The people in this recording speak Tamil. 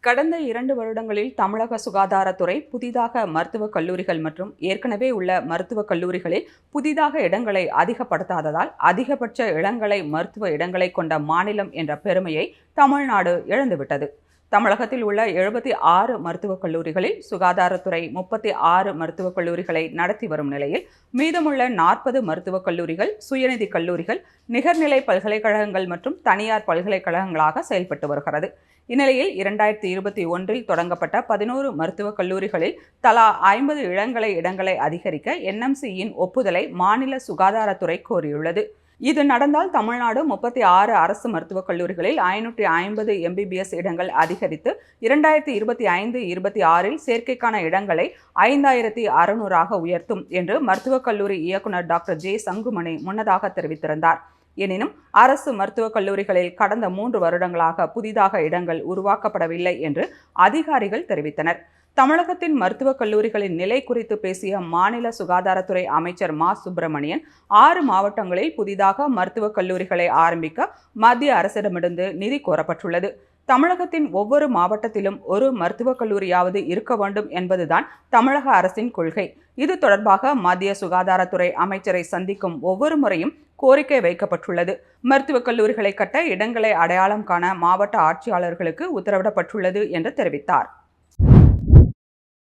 கடந்த 2 வருடங்களில் தமிழக சுகாதாரத்துறை புதிதாக மருத்துவக் கல்லூரிகள் மற்றும் ஏற்கனவே உள்ள மருத்துவக் கல்லூரிகளில் புதிதாக இடங்களை அதிகப்படுத்தாததால் அதிகபட்ச இளங்கலை மருத்துவ இடங்களை கொண்ட மாநிலம் என்ற பெருமையை தமிழ்நாடு இழந்துவிட்டது. தமிழகத்தில் உள்ள 76 மருத்துவக் கல்லூரிகளில் சுகாதாரத்துறை 36 மருத்துவக் கல்லூரிகளை நடத்தி வரும் நிலையில் மீதமுள்ள 40 மருத்துவக் கல்லூரிகள் சுயநிதி கல்லூரிகள், நிகர்நிலை பல்கலைக்கழகங்கள் மற்றும் தனியார் பல்கலைக்கழகங்களாக செயல்பட்டு வருகிறது. இந்நிலையில் 2021 தொடங்கப்பட்ட 11 மருத்துவக் கல்லூரிகளில் தலா 50 இளங்கலை இடங்களை அதிகரிக்க NMCயின் ஒப்புதலை மாநில சுகாதாரத்துறை கோரியுள்ளது. இது நடந்தால் தமிழ்நாடு 36 அரசு மருத்துவக் கல்லூரிகளில் 550 MBBS இடங்கள் அதிகரித்து 2025-26 சேர்க்கைக்கான இடங்களை 5600 உயர்த்தும் என்று மருத்துவக் கல்லூரி இயக்குநர் டாக்டர் ஜே சங்குமணி முன்னதாக தெரிவித்திருந்தார். எனினும் அரசு மருத்துவக் கல்லூரிகளில் கடந்த 3 வருடங்களாக புதிதாக இடங்கள் உருவாக்கப்படவில்லை என்று அதிகாரிகள் தெரிவித்தனர். தமிழகத்தின் மருத்துவக் கல்லூரிகளின் நிலை குறித்து பேசிய மாநில சுகாதாரத்துறை அமைச்சர் மா. சுப்பிரமணியன், 6 மாவட்டங்களில் புதிதாக மருத்துவக் கல்லூரிகளை ஆரம்பிக்க மத்திய அரசிடமிருந்து நிதி கோரப்பட்டுள்ளது. தமிழகத்தின் ஒவ்வொரு மாவட்டத்திலும் ஒரு மருத்துவக் கல்லூரியாவது இருக்க வேண்டும் என்பதுதான் தமிழக அரசின் கொள்கை. இது தொடர்பாக மத்திய சுகாதாரத்துறை அமைச்சரை சந்திக்கும் ஒவ்வொரு முறையும் கோரிக்கை வைக்கப்பட்டுள்ளது. மருத்துவக் கல்லூரிகளை கட்ட இடங்களை அடையாளம் காண மாவட்ட ஆட்சியாளர்களுக்கு உத்தரவிடப்பட்டுள்ளது என்று தெரிவித்தார்.